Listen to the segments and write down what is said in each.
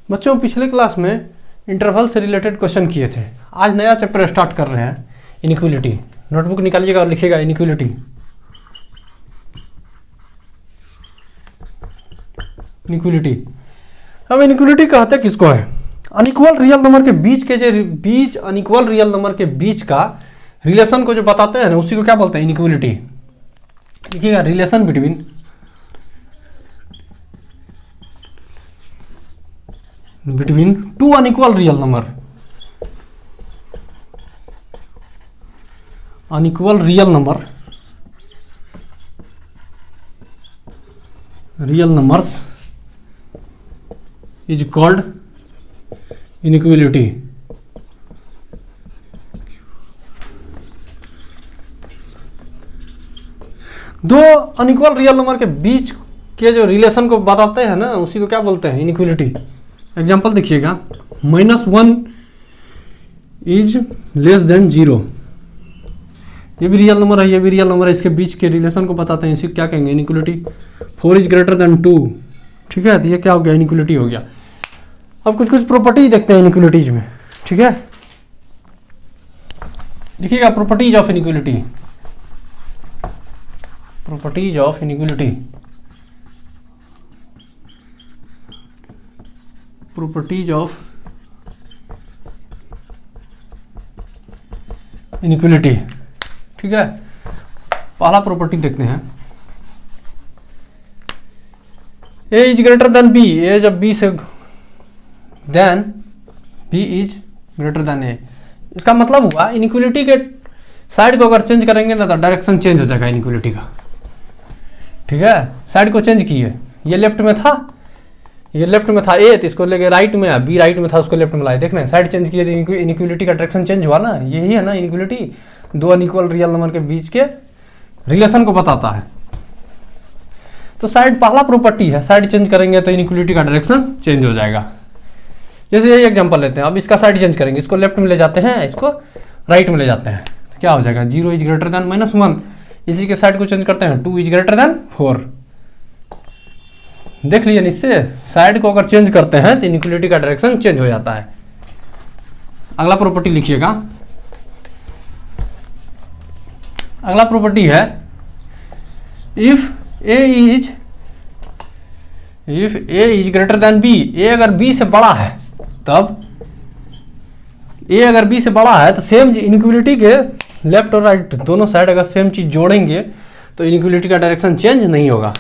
बच्चों पिछले क्लास में इंटरवल से रिलेटेड क्वेश्चन किए थे। आज नया चैप्टर स्टार्ट कर रहे हैं, इनइक्वालिटी। नोटबुक निकालिएगा और लिखिएगा इनइक्वालिटी। इनइक्वालिटी, अब इनइक्वालिटी कहते किसको है? अनइक्वल रियल नंबर के बीच के जो अनइक्वल रियल नंबर के बीच का रिलेशन को जो बताते हैं ना, उसी को क्या बोलते हैं? इनइक्वालिटी। लिखिएगा relation between two unequal real number. Unequal real numbers is called inequality. दो अनइक्वल रियल नंबर के बीच के जो रिलेशन को बताते हैं ना, उसी को क्या बोलते हैं? इनइक्वालिटी। एग्जाम्पल देखिएगा, -1 इज लेस देन 0। ये भी रियल नंबर है, ये भी रियल नंबर है, इसके बीच के रिलेशन को बताते हैं, इसी को क्या कहेंगे? इनइक्वालिटी। 4 इज ग्रेटर देन 2, ठीक है, तो ये क्या हो गया? इनइक्वालिटी हो गया। अब कुछ प्रॉपर्टी देखते हैं इनइक्वालिटीज में, ठीक है। लिखिएगा properties of inequality. Properties of inequality. Properties of inequality, ठीक है। पहला प्रॉपर्टी देखते हैं, A is greater than B. A जब बी से than B is greater than A. इसका मतलब हुआ इनइक्वालिटी के साइड को अगर चेंज करेंगे ना तो डायरेक्शन चेंज हो जाएगा इनइक्वालिटी का, ठीक है। साइड को चेंज किए, ये लेफ्ट में था, ये लेफ्ट में था ए, तो इसको लेके राइट में, बी राइट में था, उसको लेफ्ट में लाए। देख रहे हैं, साइड चेंज किए तो इनइक्वालिटी का डायरेक्शन चेंज हुआ ना। यही है ना इनइक्वालिटी, दो अनइक्वल रियल नंबर के बीच के रिलेशन को बताता है। तो साइड पहला प्रॉपर्टी है, साइड चेंज करेंगे तो इनइक्वालिटी का डायरेक्शन चेंज हो जाएगा। जैसे यही एग्जांपल लेते हैं, अब इसका साइड चेंज करेंगे, इसको लेफ्ट में ले जाते हैं, इसको राइट में ले जाते हैं, तो क्या हो जाएगा? 0 इज ग्रेटर देन -1। इसी के साइड को चेंज करते हैं, 2 इज ग्रेटर देन 4। देख लीजिए, इससे साइड को अगर चेंज करते हैं तो इनइक्वालिटी का डायरेक्शन चेंज हो जाता है। अगला प्रॉपर्टी लिखिएगा। अगला प्रॉपर्टी है, if A is greater than B. A अगर बी से बड़ा है, तब ए अगर बी से बड़ा है तो सेम इनइक्वालिटी के लेफ्ट और राइट दोनों साइड अगर सेम चीज जोड़ेंगे तो इनइक्वालिटी का डायरेक्शन चेंज नहीं होगा,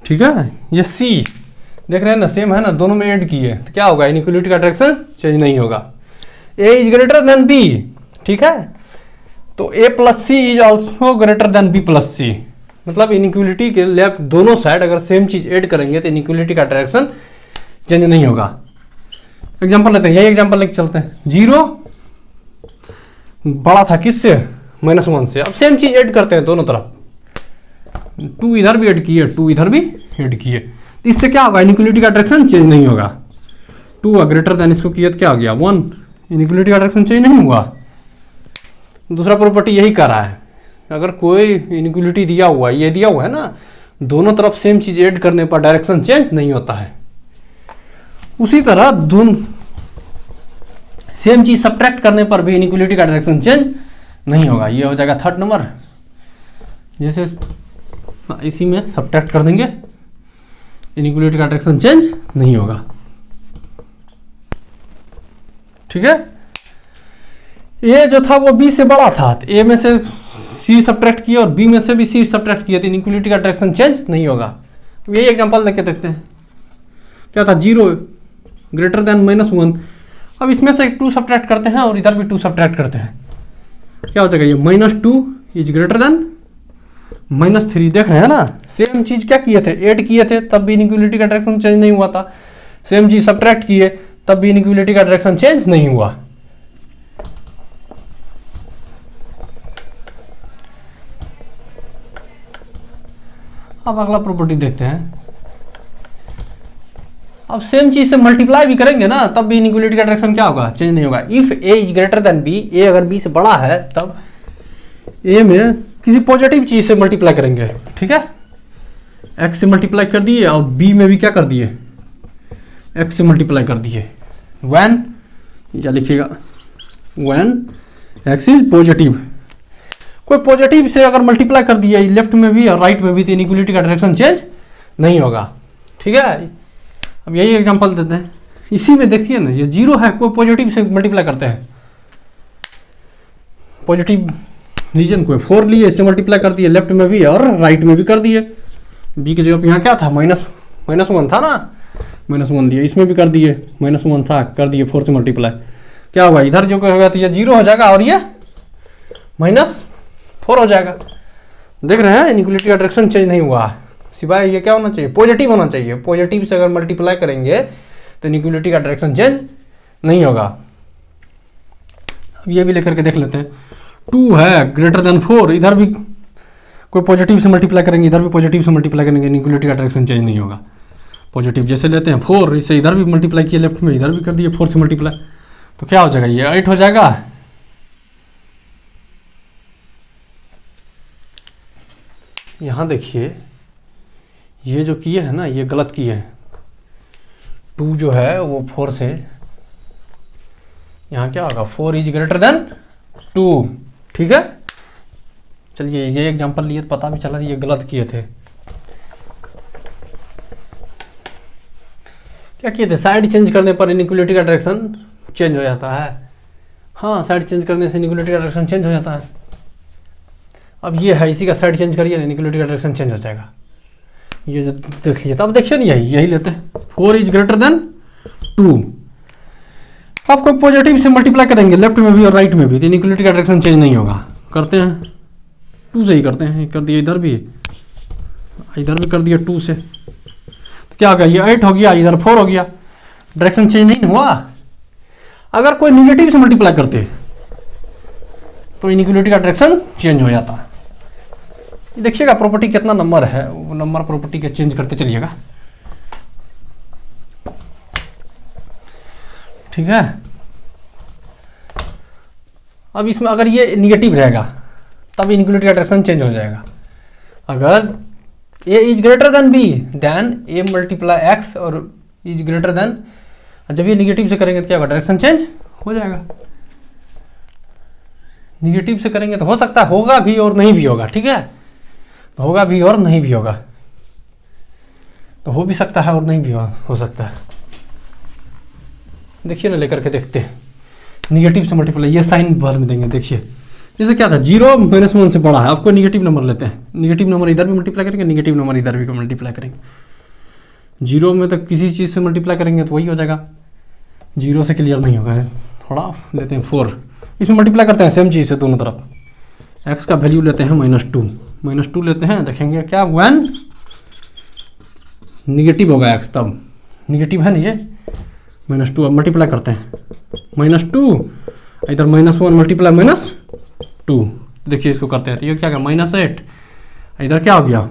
ठीक है। ये सी देख रहे हैं ना, सेम है ना, दोनों में ऐड किए तो क्या होगा? इनइक्वालिटी का डायरेक्शन चेंज नहीं होगा। A is greater than B, ठीक है, तो A plus C is also greater than B plus C. मतलब इनइक्वालिटी के लेफ्ट दोनों साइड अगर सेम चीज ऐड करेंगे तो इनइक्वालिटी का डायरेक्शन चेंज नहीं होगा। एग्जांपल लेते हैं, यही एग्जांपल लेके चलते हैं। 0 बड़ा था किससे? -1 से। अब सेम चीज ऐड करते हैं दोनों तरफ, 2 इधर भी ऐड किए, 2 इधर भी ऐड किए, इससे क्या होगा? इनइक्वालिटी का डायरेक्शन चेंज नहीं होगा। 2 ग्रेटर देन इसको किया तो क्या हो गया? 1। इनइक्वालिटी का डायरेक्शन चेंज नहीं हुआ। दूसरा प्रॉपर्टी यही कर रहा है, अगर कोई इनइक्वालिटी दिया हुआ है, ये दिया हुआ है ना, दोनों तरफ सेम चीज ऐड करने पर डायरेक्शन चेंज नहीं होता है। उसी तरह सेम चीज सब्ट्रैक्ट करने पर भी इनइक्वालिटी का डायरेक्शन चेंज नहीं होगा। ये हो जाएगा थर्ड नंबर। जैसे इसी में सब्ट्रैक्ट कर देंगे, इनइक्वालिटी का डायरेक्शन चेंज नहीं होगा, ठीक है। ए जो था वो बी से बड़ा था, तो ए में से सी सब्ट्रैक्ट किया और बी में से भी सी सब्ट्रैक्ट किया, तो इनइक्वालिटी का डायरेक्शन चेंज नहीं होगा। यही एग्जांपल देख के देखते हैं, क्या था? 0 ग्रेटर देन -1। अब इसमें से 2 सब्ट्रैक्ट करते हैं और इधर भी 2 सब्ट्रैक्ट करते हैं, क्या हो जाएगा? ये -2 इज ग्रेटर देन -3। देख रहे हैं ना, सेम चीज क्या किए थे? ऐड किए थे, तब भी इनइक्वालिटी का डायरेक्शन चेंज नहीं हुआ था। सेम चीज सब्ट्रैक्ट किए, तब भी इनइक्वालिटी का डायरेक्शन चेंज नहीं हुआ। अब अगला प्रॉपर्टी देखते हैं। अब सेम चीज से मल्टीप्लाई भी करेंगे ना, तब भी इनइक्वालिटी का डायरेक्शन क्या होगा? चेंज नहीं होगा। If A is greater than B, A अगर बी से बड़ा है, तब ए में किसी पॉजिटिव चीज से मल्टीप्लाई करेंगे, ठीक है। एक्स से मल्टीप्लाई कर दिए और बी में भी क्या कर दिए, एक्स से मल्टीप्लाई कर दिए। व्हेन, क्या लिखिएगा, व्हेन एक्स इज पॉजिटिव। कोई पॉजिटिव से अगर मल्टीप्लाई कर दिया लेफ्ट में भी और राइट में भी तो इनइक्वलिटी का डायरेक्शन चेंज नहीं होगा। ठीक है, अब यही एग्जांपल देते हैं। इसी में देखिए ना, ये जीरो है, कोई पॉजिटिव से मल्टीप्लाई करते हैं, पॉजिटिव रीजन को 4 लिए, इससे मल्टीप्लाई कर दिए लेफ्ट में भी और राइट में भी कर दिए। बी की जगह यहाँ क्या था, -1 था ना, -1 दिए, इसमें भी कर दिए, -1 था, कर दिए 4 से मल्टीप्लाई। क्या होगा, इधर जो होगा तो ये 0 हो जाएगा और ये -4 हो जाएगा। देख रहे हैं, इनइक्वलिटी का डायरेक्शन चेंज नहीं हुआ, सिवाय ये क्या होना चाहिए, पॉजिटिव होना चाहिए। पॉजिटिव से अगर मल्टीप्लाई करेंगे तो इनइक्वलिटी का डायरेक्शन चेंज नहीं होगा। अब ये भी लेकर के देख लेते हैं। 2 है ग्रेटर देन 4, इधर भी कोई पॉजिटिव से मल्टीप्लाई करेंगे, इधर भी पॉजिटिव से मल्टीप्लाई करेंगे, इनइक्वलिटी का डायरेक्शन चेंज नहीं होगा। पॉजिटिव जैसे लेते हैं 4, इसे इधर भी मल्टीप्लाई किए लेफ्ट में, इधर भी कर दिए 4 से मल्टीप्लाई, तो क्या हो जाएगा, ये 8 हो जाएगा। यहाँ देखिए, ये जो किए हैं ना, ये गलत किए हैं। 2 जो है वो 4 से, यहाँ क्या होगा, 4 इज ग्रेटर देन 2। ठीक है, चलिए ये एग्जांपल लिए तो पता भी चला ये गलत किए थे। क्या किए थे, साइड चेंज करने पर इनइक्वलिटी का डायरेक्शन चेंज हो जाता है। हाँ, साइड चेंज करने से इनइक्वलिटी का डायरेक्शन चेंज हो जाता है। अब ये है, इसी का साइड चेंज करिए ना, इनइक्वलिटी का डायरेक्शन चेंज हो जाएगा। ये जो देखिए, तब देखिए ना, यही लेते हैं, 4 इज ग्रेटर देन 2। अब कोई पॉजिटिव से मल्टीप्लाई करेंगे लेफ्ट में भी और राइट में भी तो इनइक्वलिटी का डायरेक्शन चेंज नहीं होगा। करते हैं 2 से ही करते हैं, कर दिया इधर भी कर दिया 2 से, तो क्या हो गया, ये 8 हो गया, इधर 4 हो गया, डायरेक्शन चेंज नहीं हुआ। अगर कोई निगेटिव से मल्टीप्लाई करते तो इनइक्वलिटी का डायरेक्शन चेंज हो जाता है। देखिएगा प्रॉपर्टी कितना नंबर है, वो नंबर प्रॉपर्टी के चेंज करते चलिएगा। ठीक है, अब इसमें अगर ये निगेटिव रहेगा तब इनइक्वलिटी का डायरेक्शन चेंज हो जाएगा। अगर a is greater than b then a multiply x और इज ग्रेटर देन, जब ये निगेटिव से करेंगे तो क्या होगा, डायरेक्शन चेंज हो जाएगा। निगेटिव से करेंगे तो हो सकता है होगा भी और नहीं भी होगा। ठीक है, तो होगा भी और नहीं भी होगा, तो हो भी सकता है और नहीं भी हो सकता है। देखिए ना, लेकर के देखते हैं। निगेटिव से मल्टीप्लाई, ये साइन भर में देंगे। देखिए जैसे क्या था, 0 -1 से बड़ा है, आपको निगेटिव नंबर लेते हैं, निगेटिव नंबर इधर भी मल्टीप्लाई करेंगे, निगेटिव नंबर इधर भी मल्टीप्लाई करेंगे। 0 में तो किसी चीज़ से मल्टीप्लाई करेंगे तो वही हो जाएगा, 0 से क्लियर नहीं होगा। थोड़ा लेते हैं 4, इसमें मल्टीप्लाई करते हैं सेम चीज़ से दोनों तरफ। एक्स का वैल्यू लेते हैं -2 लेते हैं, देखेंगे क्या, 1 निगेटिव होगा एक्स, तब निगेटिव है ना ये, -2। अब मल्टीप्लाई करते हैं, -2 इधर -1 मल्टीप्लाई -2, देखिए इसको करते हैं तो ये क्या गया, -8, इधर क्या हो गया,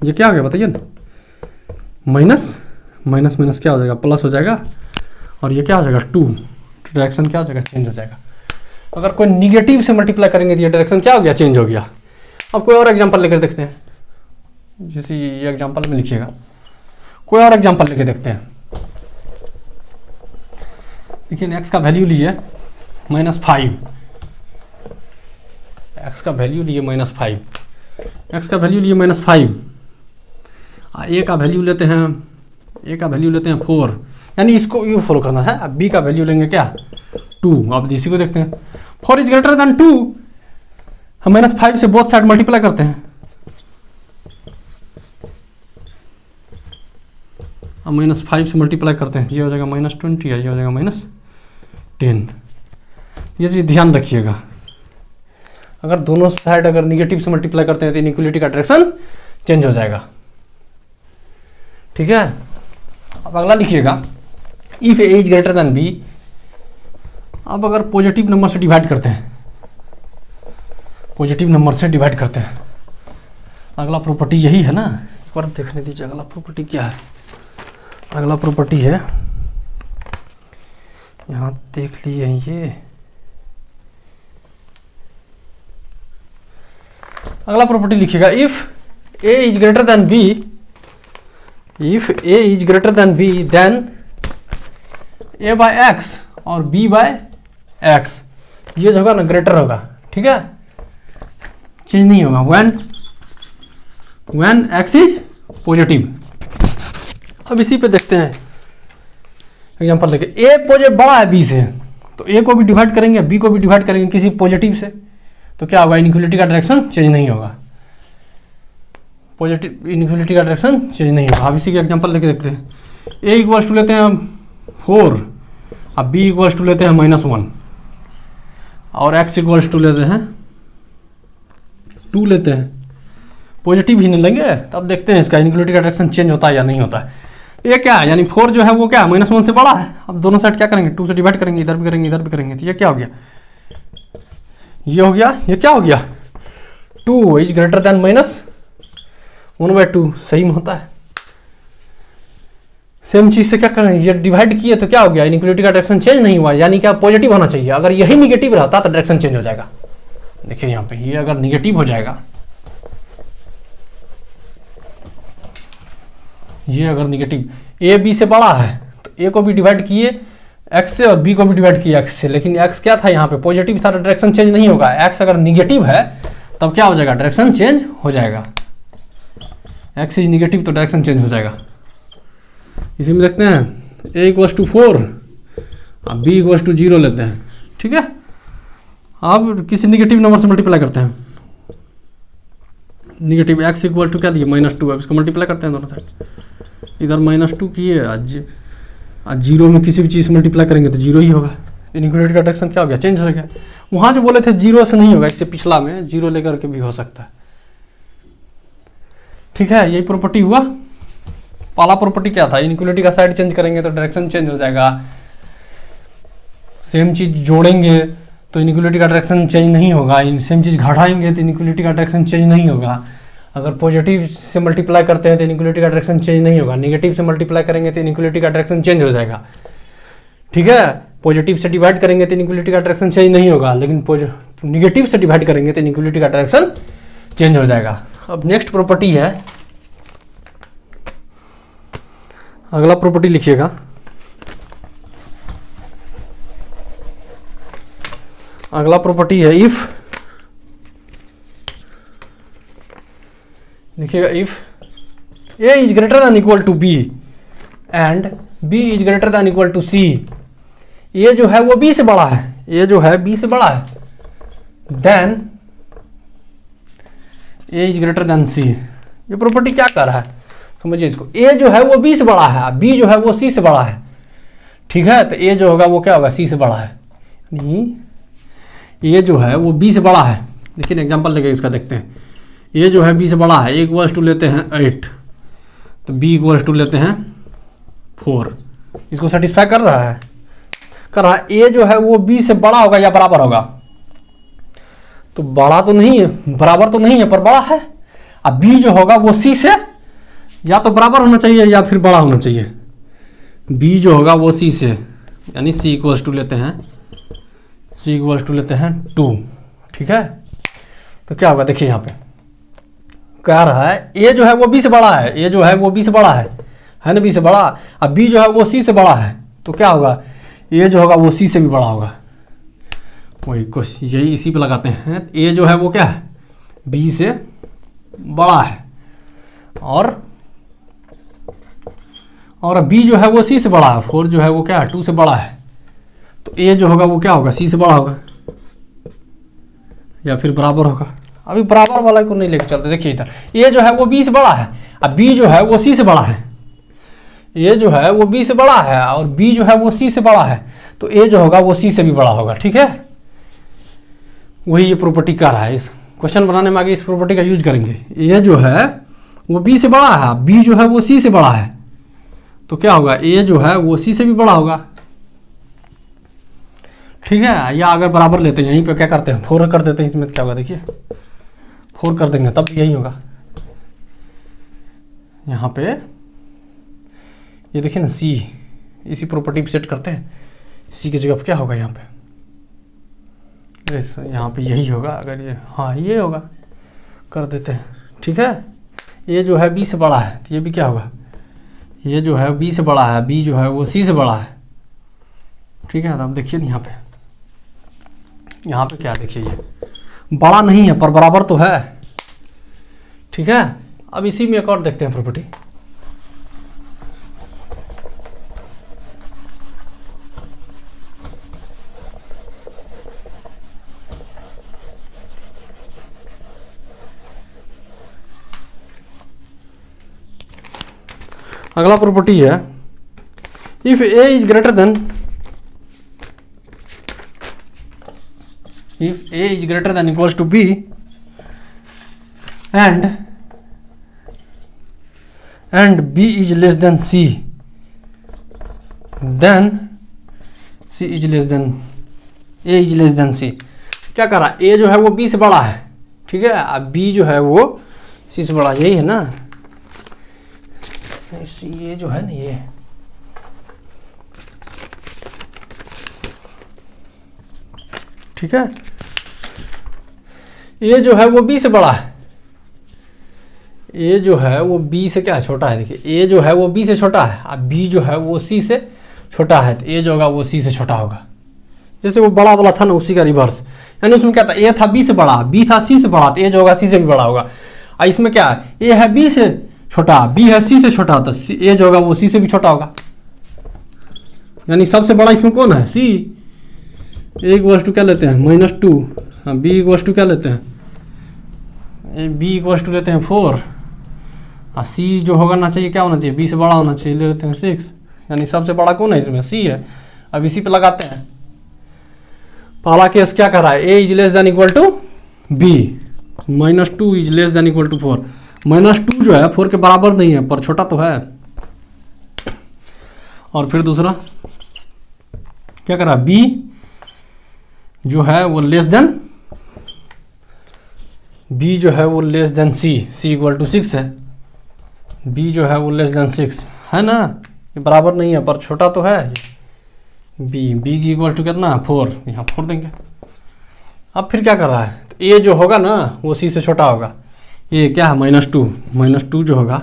ये क्या हो गया बताइए ना, माइनस क्या हो जाएगा, प्लस हो जाएगा, और ये क्या हो जाएगा 2, डायरेक्शन क्या हो जाएगा, चेंज हो जाएगा। अगर कोई निगेटिव से मल्टीप्लाई करेंगे तो ये डायरेक्शन क्या हो गया, चेंज हो गया। अब कोई और एग्जांपल लेकर देखते हैं, जैसे ये एग्जांपल में लिखिएगा, कोई और एग्जांपल लेके देखते हैं। देखिए एक्स का वैल्यू लिए -5, एक्स का वैल्यू लिए -5, एक्स का वैल्यू लिए -5, ए का वैल्यू लेते हैं 4, यानी इसको ये फॉलो करना है। अब बी का वैल्यू लेंगे क्या, 2। अब इसी को देखते हैं, 4 इज ग्रेटर देन 2, हम -5 से बोथ साइड मल्टीप्लाई करते हैं। अब -5 से मल्टीप्लाई करते हैं, ये हो जाएगा -20 है, ये हो जाएगा -10। ये चीज़ ध्यान रखिएगा, अगर दोनों साइड अगर निगेटिव से मल्टीप्लाई करते हैं तो इनइक्वलिटी का डायरेक्शन चेंज हो जाएगा। ठीक है, अब अगला लिखिएगा, if A is greater than B. अब अगर पॉजिटिव नंबर से डिवाइड करते हैं, अगला प्रॉपर्टी यही है ना, एक बार देखने दीजिए अगला प्रॉपर्टी क्या है। अगला प्रॉपर्टी है, यहाँ देख लिए ये, अगला प्रॉपर्टी लिखिएगा, if A is greater than B if A is greater than B then A by X और बी बाय एक्स, ये जो होगा ना ग्रेटर होगा, ठीक है, चेंज नहीं होगा व्हेन एक्स इज पॉजिटिव। अब इसी पे देखते हैं एग्जांपल लेके, ए पॉजिटिव बड़ा है बी से, तो ए को भी डिवाइड करेंगे बी को भी डिवाइड करेंगे किसी पॉजिटिव से, तो क्या होगा, इनइक्वालिटी का डायरेक्शन चेंज नहीं होगा, पॉजिटिव इनइक्वालिटी का डायरेक्शन चेंज नहीं होगा। अब इसी के एग्जांपल लेके देखते हैं, ए इक्वल्स टू लेते हैं 4, अब बी इक्वल्स टू लेते हैं -1 और एक्स इक्वल्स टू लेते हैं 2 लेते हैं, पॉजिटिव ही नहीं लेंगे, तब देखते हैं इसका इनइक्वालिटी का डायरेक्शन चेंज होता है या नहीं होता है। ये क्या है, यानी 4 जो है वो क्या -1 से बड़ा है। अब दोनों साइड क्या करेंगे, 2 से डिवाइड करेंगे, इधर भी करेंगे इधर भी करेंगे, तो ये क्या हो गया, ये हो गया, ये क्या हो गया, 2 इज ग्रेटर देन -1/2, सही में होता है। सेम चीज से क्या करें, ये डिवाइड किए तो क्या हो गया, इनइक्वालिटी का डायरेक्शन चेंज नहीं हुआ, यानी क्या पॉजिटिव होना चाहिए। अगर यही निगेटिव रहता तो डायरेक्शन चेंज हो जाएगा। देखिए यहाँ पे ये अगर निगेटिव हो जाएगा, ये अगर निगेटिव, ए बी से बड़ा है तो ए को भी डिवाइड किए एक्स से और बी को भी डिवाइड किए एक्स से, लेकिन एक्स क्या था यहाँ पे पॉजिटिव था तो डायरेक्शन चेंज नहीं होगा। एक्स अगर निगेटिव है तब क्या हो जाएगा, डायरेक्शन चेंज हो जाएगा। एक्स इज निगेटिव तो डायरेक्शन चेंज हो जाएगा। इसी में देखते हैं ए इक्वल्स टू 4 अब बी इक्वल्स टू 0 लेते हैं, ठीक है। अब किसी निगेटिव नंबर से मल्टीप्लाई करते हैं, निगेटिव एक्स इक्वल टू क्या दिए -2, अब इसको मल्टीप्लाई करते हैं दोनों साइड, इधर -2 किए आज 0 में किसी भी चीज़ से मल्टीप्लाई करेंगे तो 0 ही होगा। इनइक्वालिटी का डायरेक्शन क्या हो गया, चेंज हो गया। वहाँ जो बोले थे 0 से नहीं होगा, इससे पिछला में 0 लेकर के भी हो सकता है, ठीक है। यही प्रॉपर्टी हुआ। पहला प्रॉपर्टी क्या था, इनइक्वालिटी का साइड चेंज करेंगे तो डायरेक्शन चेंज हो जाएगा। सेम चीज़ जोड़ेंगे तो इनइक्वालिटी का डायरेक्शन चेंज नहीं होगा, सेम चीज़ घटाएंगे तो इनइक्वालिटी का डायरेक्शन चेंज नहीं होगा। अगर पॉजिटिव से मल्टीप्लाई करते हैं तो इनइक्वालिटी का डायरेक्शन चेंज नहीं होगा, नेगेटिव से मल्टीप्लाई करेंगे तो इनइक्वालिटी का डायरेक्शन चेंज हो जाएगा, ठीक है। पॉजिटिव से डिवाइड करेंगे तो इनइक्वालिटी का डायरेक्शन चेंज नहीं होगा, लेकिन नेगेटिव से डिवाइड करेंगे तो इनइक्वालिटी का डायरेक्शन चेंज हो जाएगा। अब नेक्स्ट प्रॉपर्टी है, अगला प्रॉपर्टी लिखिएगा, अगला प्रॉपर्टी है इफ, लिखिएगा if A is greater than equal to B and B is greater than equal to C, ये जो है वो बी से बड़ा है, ये जो है बी से बड़ा है, then A is greater than C. ये प्रॉपर्टी क्या कर रहा है समझिए इसको, ए जो है वो बी से बड़ा है, बी जो है वो सी से बड़ा है, ठीक है। तो ए जो होगा वो क्या होगा, सी से बड़ा है, यानी ये जो है वो बी से बड़ा है। लेकिन एग्जांपल लेके इसका देखते हैं, ये जो है बी से बड़ा है, ए इक्वल्स टू लेते हैं 8 तो बी इक्वल्स टू लेते हैं 4, इसको सेटिस्फाई कर रहा है, कर रहा है। ए जो है वो बी से बड़ा होगा या बराबर होगा, तो बड़ा तो नहीं है, बराबर तो नहीं है पर बड़ा है। अब बी जो होगा वो सी से या तो बराबर होना चाहिए या फिर बड़ा होना चाहिए। बी जो होगा वो सी से, यानी सी इक्वल्स टू लेते हैं, सी इक्वल्स टू लेते हैं 2, ठीक है। तो क्या होगा देखिए यहाँ पे कह रहा है ए जो है वो बी से बड़ा है, ए जो है वो बी से बड़ा है ना, बी से बड़ा। अब बी जो है वो सी से बड़ा है, तो क्या होगा, ए जो होगा वो सी से भी बड़ा होगा। वही कुछ यही इसी पे लगाते हैं, ए जो है वो क्या है, बी से बड़ा है और बी जो है वो सी से बड़ा है, 4 जो है वो क्या है 2 से बड़ा है, तो ए जो होगा वो क्या होगा, सी से बड़ा होगा या फिर बराबर होगा। अभी बराबर वाला को नहीं लेके चलते, देखिए इधर ए जो है वो बी से बड़ा है, अब बी जो है वो सी से बड़ा है, ए जो है वो बी से बड़ा है और बी जो है वो सी से बड़ा है, तो ए जो होगा वो सी से भी बड़ा होगा, ठीक है। वही ये प्रॉपर्टी कर रहा है, इस क्वेश्चन बनाने में आगे इस प्रॉपर्टी का यूज करेंगे। ए जो है वो बी से बड़ा है, बी जो है वो सी से बड़ा है, तो क्या होगा, ए जो है वो सी से भी बड़ा होगा, ठीक है। या अगर बराबर लेते हैं, यहीं पे क्या करते हैं 4 कर देते हैं, इसमें क्या होगा देखिए 4 कर देंगे तब यही होगा। यहाँ पे ये देखिए ना सी, इसी प्रॉपर्टी पे सेट करते हैं, सी की जगह पे क्या होगा यहाँ पे, यहाँ पे यही होगा। अगर ये हाँ ये होगा कर देते हैं, ठीक है। ये जो है बी से बड़ा है तो ये भी क्या होगा, ये जो है बी से बड़ा है, बी जो है वो सी से बड़ा है। ठीक है, तो अब देखिए यहाँ पे क्या, देखिए ये बड़ा नहीं है पर बराबर तो है। ठीक है, अब इसी में एक और देखते हैं प्रॉपर्टी। अगला प्रॉपर्टी है, if A is greater then, if a is greater than equals to b and b is less than c, then c is less than a is less than c। क्या करा, a जो है वो b से बड़ा है, ठीक है, अब b जो है वो c से बड़ा, यही है ना, ये जो है ना ये, ठीक है, ये जो है वो b से बड़ा है, ए जो है वो b से क्या छोटा है। देखिए ए जो है वो b से छोटा है, अब b जो है वो c से छोटा है, तो ए जो होगा वो c से छोटा होगा। जैसे वो बड़ा वाला था ना, उसी का रिवर्स, यानी उसमें क्या था, ए था b से बड़ा, b था c से बड़ा, तो ए जो होगा c से भी बड़ा होगा। और इसमें क्या है, ए है b से छोटा, b है c से छोटा, तो ए जो होगा वो c से भी छोटा होगा। यानी सबसे बड़ा इसमें कौन है, c। ए इक्वल्स टू क्या लेते हैं, -2, हाँ, b इक्वल्स टू क्या लेते हैं, b इक्वल्स टू लेते हैं 4, और c जो होगा ना चाहिए क्या होना चाहिए, b से बड़ा होना चाहिए, ले लेते हैं 6। यानी सबसे बड़ा कौन है इसमें, c है। अब इसी पे लगाते हैं, पहला केस क्या कर रहा है, a is less than equal to b, -2 is less than equal to 4। -2 जो है 4 के बराबर नहीं है पर छोटा तो है। और फिर दूसरा क्या कर रहा है, b जो है वो लेस देन, b जो है वो less than c, c equal to 6 है, b जो है वो लेस देन 6 है ना, ये बराबर नहीं है पर छोटा तो है b की इक्वल टू कितना 4, यहाँ 4 देंगे। अब फिर क्या कर रहा है, तो a जो होगा ना वो c से छोटा होगा, ये क्या है -2 जो होगा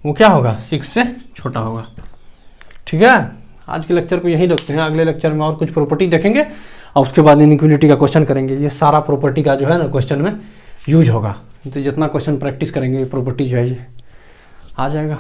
वो क्या होगा 6 से छोटा होगा। ठीक है, आज के लेक्चर को यहीं रखते हैं, अगले लेक्चर में और कुछ प्रॉपर्टी देखेंगे और उसके बाद इनइक्वालिटी का क्वेश्चन करेंगे। ये सारा प्रॉपर्टी का जो है ना क्वेश्चन में यूज होगा, तो जितना क्वेश्चन प्रैक्टिस करेंगे प्रॉपर्टी जो है ये आ जाएगा।